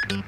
Good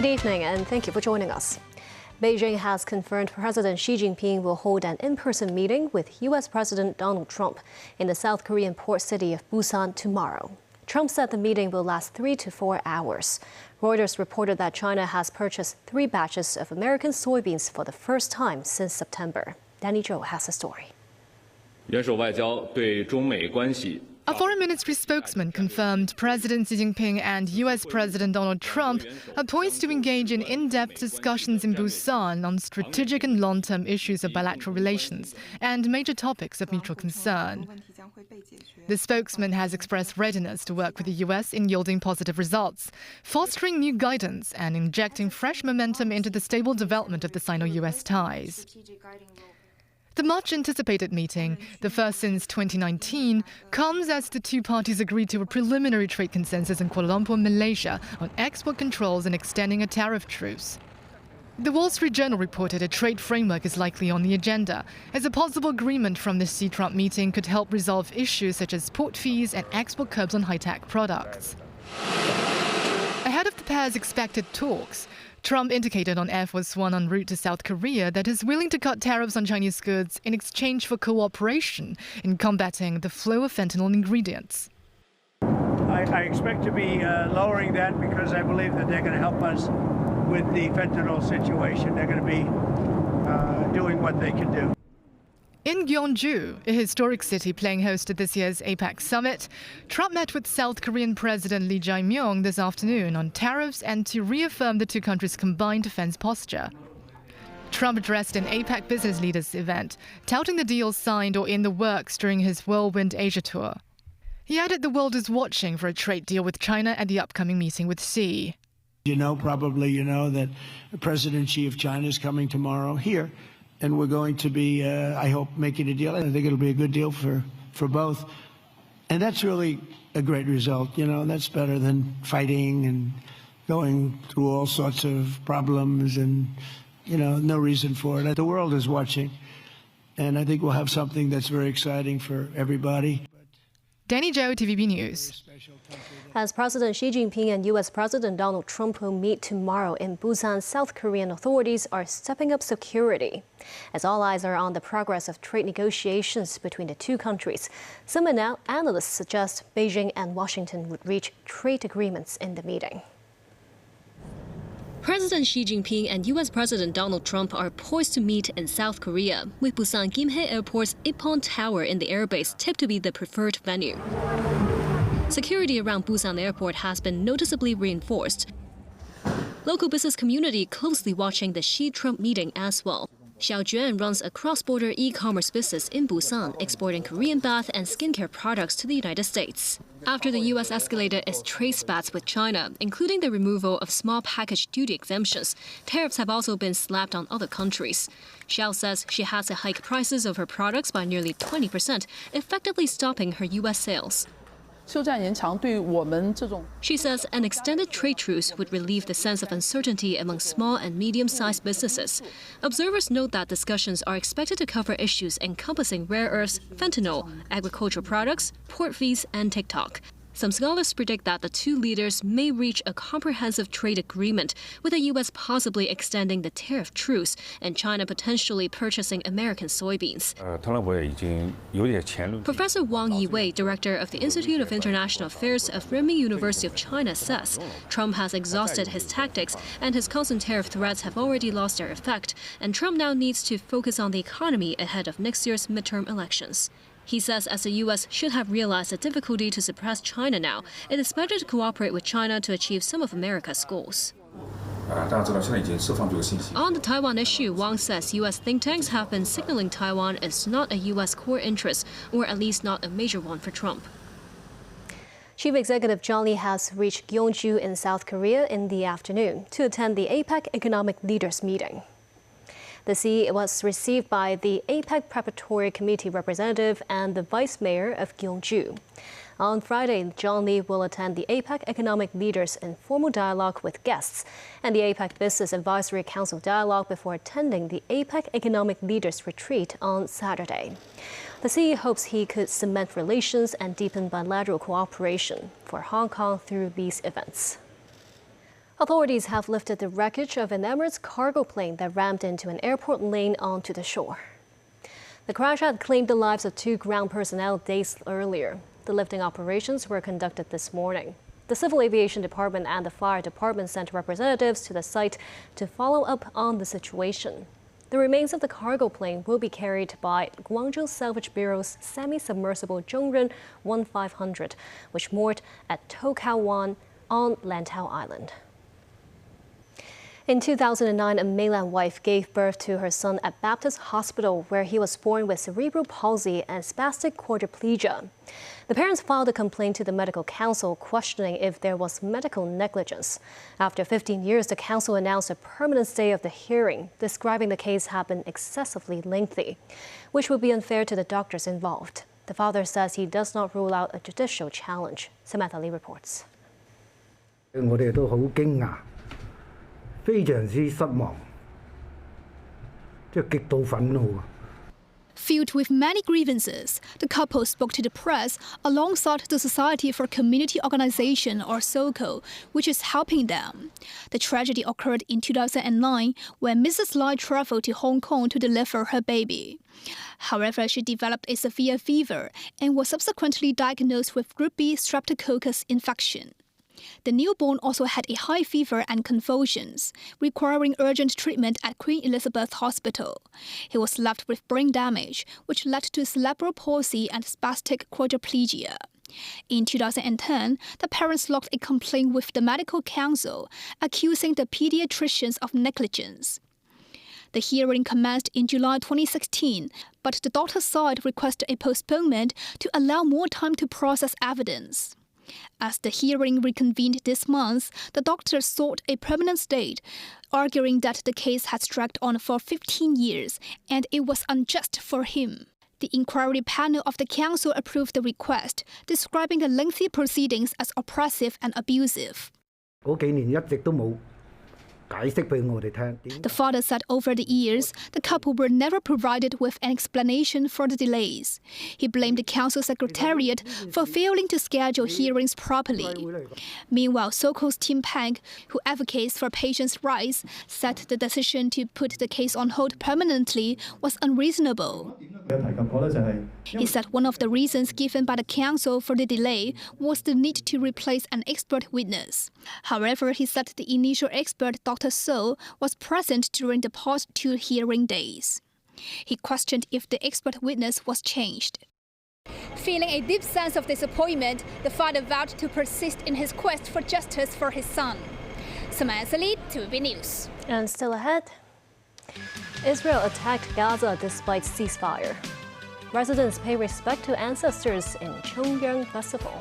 evening, and thank you for joining us. Beijing has confirmed President Xi Jinping will hold an in-person meeting with U.S. President Donald Trump in the South Korean port city of Busan tomorrow. Trump said the meeting will last 3 to 4 hours. Reuters reported that China has purchased 3 batches of American soybeans for the first time since September. Danny Zhou has the story. 元首外交对中美关系 A foreign ministry spokesman confirmed President Xi Jinping and U.S. President Donald Trump are poised to engage in in-depth discussions in Busan on strategic and long-term issues of bilateral relations and major topics of mutual concern. The spokesman has expressed readiness to work with the U.S. in yielding positive results, fostering new guidance and injecting fresh momentum into the stable development of the Sino-U.S. ties. The much-anticipated meeting, the first since 2019, comes as the two parties agreed to a preliminary trade consensus in Kuala Lumpur, Malaysia, on export controls and extending a tariff truce. The Wall Street Journal reported a trade framework is likely on the agenda, as a possible agreement from the Xi-Trump meeting could help resolve issues such as port fees and export curbs on high-tech products. Ahead of the pair's expected talks, Trump indicated on Air Force One en route to South Korea that he's willing to cut tariffs on Chinese goods in exchange for cooperation in combating the flow of fentanyl ingredients. I expect to be lowering that because I believe that they're going to help us with the fentanyl situation. They're going to be doing what they can do. In Gyeongju, a historic city playing host to this year's APEC summit, Trump met with South Korean President Lee Jae-myung this afternoon on tariffs and to reaffirm the two countries' combined defense posture. Trump addressed an APEC business leaders event, touting the deals signed or in the works during his Whirlwind Asia tour. He added the world is watching for a trade deal with China at the upcoming meeting with Xi. Probably you know that President Xi of China is coming tomorrow here. And we're going to be, I hope, making a deal. I think it'll be a good deal for both. And that's really a great result. That's better than fighting and going through all sorts of problems and, no reason for it. The world is watching. And I think we'll have something that's very exciting for everybody. Danny Zhou, TVB News. As President Xi Jinping and U.S. President Donald Trump will meet tomorrow in Busan, South Korean authorities are stepping up security. As all eyes are on the progress of trade negotiations between the two countries, some analysts suggest Beijing and Washington would reach trade agreements in the meeting. President Xi Jinping and U.S. President Donald Trump are poised to meet in South Korea, with Busan Gimhae Airport's Ippon Tower in the airbase tipped to be the preferred venue. Security around Busan Airport has been noticeably reinforced. Local business community closely watching the Xi-Trump meeting as well. Xiao Juan runs a cross-border e-commerce business in Busan, exporting Korean bath and skincare products to the United States. After the U.S. escalated its trade spats with China, including the removal of small package duty exemptions, tariffs have also been slapped on other countries. Xiao says she has to hike prices of her products by nearly 20%, effectively stopping her U.S. sales. She says an extended trade truce would relieve the sense of uncertainty among small and medium-sized businesses. Observers note that discussions are expected to cover issues encompassing rare earths, fentanyl, agricultural products, port fees, and TikTok. Some scholars predict that the two leaders may reach a comprehensive trade agreement, with the U.S. possibly extending the tariff truce and China potentially purchasing American soybeans. Professor Wang Yiwei, director of the Institute of International Affairs of Renmin University of China, says Trump has exhausted his tactics and his constant tariff threats have already lost their effect, and Trump now needs to focus on the economy ahead of next year's midterm elections. He says as the U.S. should have realized the difficulty to suppress China now, it is better to cooperate with China to achieve some of America's goals. On the Taiwan issue, Wang says U.S. think tanks have been signaling Taiwan is not a U.S. core interest, or at least not a major one for Trump. Chief Executive John Lee has reached Gyeongju in South Korea in the afternoon to attend the APEC Economic Leaders Meeting. The CE was received by the APEC Preparatory Committee representative and the Vice Mayor of Gyeongju. On Friday, John Lee will attend the APEC Economic Leaders Informal Dialogue with guests and the APEC Business Advisory Council Dialogue before attending the APEC Economic Leaders Retreat on Saturday. The CEO hopes he could cement relations and deepen bilateral cooperation for Hong Kong through these events. Authorities have lifted the wreckage of an Emirates cargo plane that rammed into an airport lane onto the shore. The crash had claimed the lives of 2 ground personnel days earlier. The lifting operations were conducted this morning. The Civil Aviation Department and the Fire Department sent representatives to the site to follow up on the situation. The remains of the cargo plane will be carried by Guangzhou Salvage Bureau's semi-submersible Zhongren 1500, which moored at To Kao Wan on Lantau Island. In 2009, a mainland wife gave birth to her son at Baptist Hospital, where he was born with cerebral palsy and spastic quadriplegia. The parents filed a complaint to the medical council, questioning if there was medical negligence. After 15 years, the council announced a permanent stay of the hearing, describing the case had been excessively lengthy, which would be unfair to the doctors involved. The father says he does not rule out a judicial challenge. Samantha Lee reports. 我哋都好驚訝。 非常之失望，即係極度憤怒。 Filled with many grievances, the couple spoke to the press alongside the Society for Community Organization, or SOCO, which is helping them. The tragedy occurred in 2009 when Mrs. Lai traveled to Hong Kong to deliver her baby. However, she developed a severe fever and was subsequently diagnosed with Group B streptococcus infection. The newborn also had a high fever and convulsions, requiring urgent treatment at Queen Elizabeth Hospital. He was left with brain damage, which led to cerebral palsy and spastic quadriplegia. In 2010, the parents lodged a complaint with the medical council, accusing the pediatricians of negligence. The hearing commenced in July 2016, but the doctor's side requested a postponement to allow more time to process evidence. As the hearing reconvened this month, the doctors sought a permanent stay, arguing that the case had dragged on for 15 years and it was unjust for him. The inquiry panel of the council approved the request, describing the lengthy proceedings as oppressive and abusive. 嗰幾年一直都冇 The father said over the years, the couple were never provided with an explanation for the delays. He blamed the council secretariat for failing to schedule hearings properly. Meanwhile, SOCO's Tim Pang, who advocates for patients' rights, said the decision to put the case on hold permanently was unreasonable. He said one of the reasons given by the council for the delay was the need to replace an expert witness. However, he said the initial expert, Dr. So, was present during the past 2 hearing days. He questioned if the expert witness was changed. Feeling a deep sense of disappointment, the father vowed to persist in his quest for justice for his son. Samantha Lee, TVB News. And still ahead, Israel attacked Gaza despite ceasefire. Residents pay respect to ancestors in Chongyang Festival.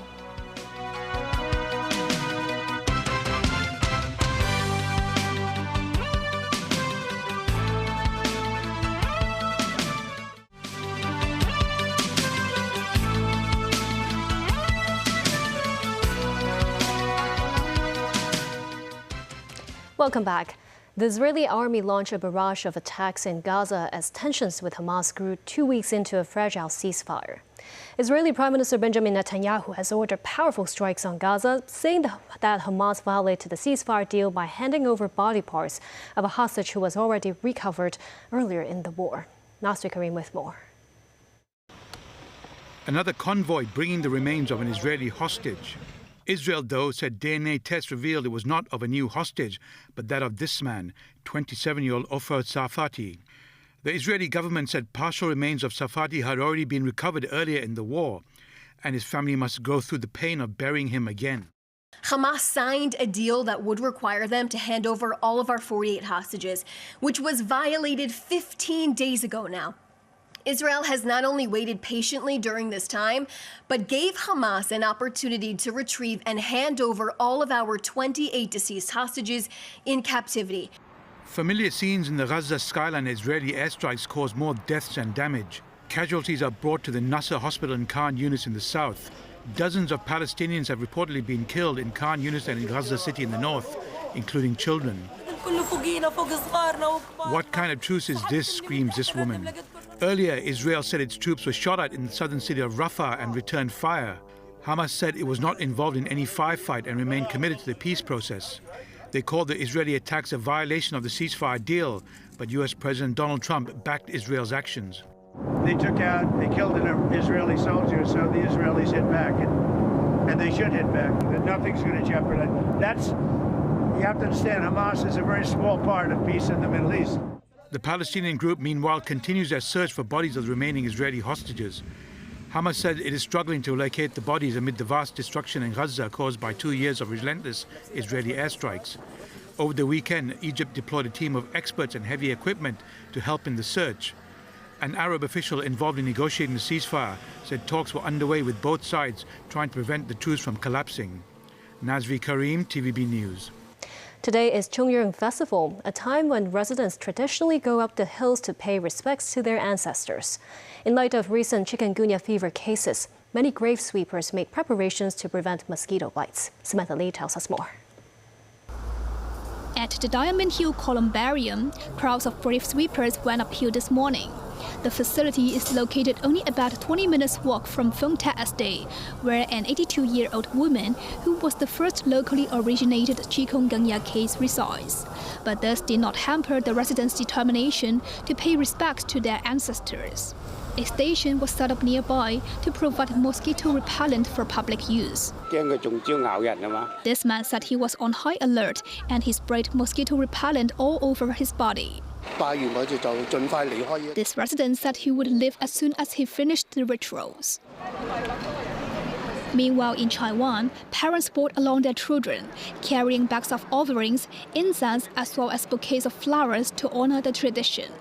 Welcome back. The Israeli army launched a barrage of attacks in Gaza as tensions with Hamas grew 2 weeks into a fragile ceasefire. Israeli Prime Minister Benjamin Netanyahu has ordered powerful strikes on Gaza, saying that Hamas violated the ceasefire deal by handing over body parts of a hostage who was already recovered earlier in the war. Nasri Karim with more. Another convoy bringing the remains of an Israeli hostage. Israel, though, said DNA tests revealed it was not of a new hostage, but that of this man, 27-year-old Ofer Safati. The Israeli government said partial remains of Safati had already been recovered earlier in the war, and his family must go through the pain of burying him again. Hamas signed a deal that would require them to hand over all of our 48 hostages, which was violated 15 days ago now. Israel has not only waited patiently during this time, but gave Hamas an opportunity to retrieve and hand over all of our 28 deceased hostages in captivity. Familiar scenes in the Gaza skyline as Israeli airstrikes caused more deaths and damage. Casualties are brought to the Nasser hospital in Khan Yunis in the south. Dozens of Palestinians have reportedly been killed in Khan Yunis and in Gaza City in the north, including children. What kind of truce is this, screams this woman. Earlier, Israel said its troops were shot at in the southern city of Rafah and returned fire. Hamas said it was not involved in any firefight and remained committed to the peace process. They called the Israeli attacks a violation of the ceasefire deal, but US President Donald Trump backed Israel's actions. They killed an Israeli soldier, so the Israelis hit back, and they should hit back. Nothing's going to jeopardize. You have to understand, Hamas is a very small part of peace in the Middle East. The Palestinian group, meanwhile, continues their search for bodies of the remaining Israeli hostages. Hamas said it is struggling to locate the bodies amid the vast destruction in Gaza caused by 2 years of relentless Israeli airstrikes. Over the weekend, Egypt deployed a team of experts and heavy equipment to help in the search. An Arab official involved in negotiating the ceasefire said talks were underway with both sides trying to prevent the truce from collapsing. Nazvi Karim, TVB News. Today is Chongyang Festival, a time when residents traditionally go up the hills to pay respects to their ancestors. In light of recent chikungunya fever cases, many grave sweepers make preparations to prevent mosquito bites. Samantha Lee tells us more. At the Diamond Hill Columbarium, crowds of grave sweepers went uphill this morning. The facility is located only about 20 minutes walk from Phong Ta Estate, where an 82-year-old woman who was the first locally originated chikungunya case resides. But this did not hamper the residents' determination to pay respect to their ancestors. A station was set up nearby to provide mosquito repellent for public use. This man said he was on high alert and he sprayed mosquito repellent all over his body. This resident said he would leave as soon as he finished the rituals. Meanwhile, in Taiwan, parents brought along their children, carrying bags of offerings, incense, as well as bouquets of flowers to honor the tradition.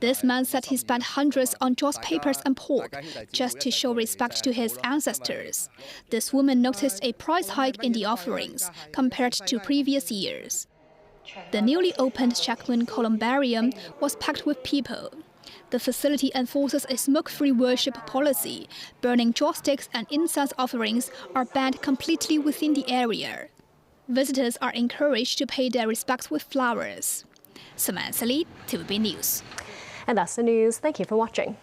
This man said he spent hundreds on joss papers and pork, just to show respect to his ancestors. This woman noticed a price hike in the offerings, compared to previous years. The newly opened Shakmun Columbarium was packed with people. The facility enforces a smoke-free worship policy. Burning joss sticks and incense offerings are banned completely within the area. Visitors are encouraged to pay their respects with flowers. Samantha Lee, TVB News. And that's the news. Thank you for watching.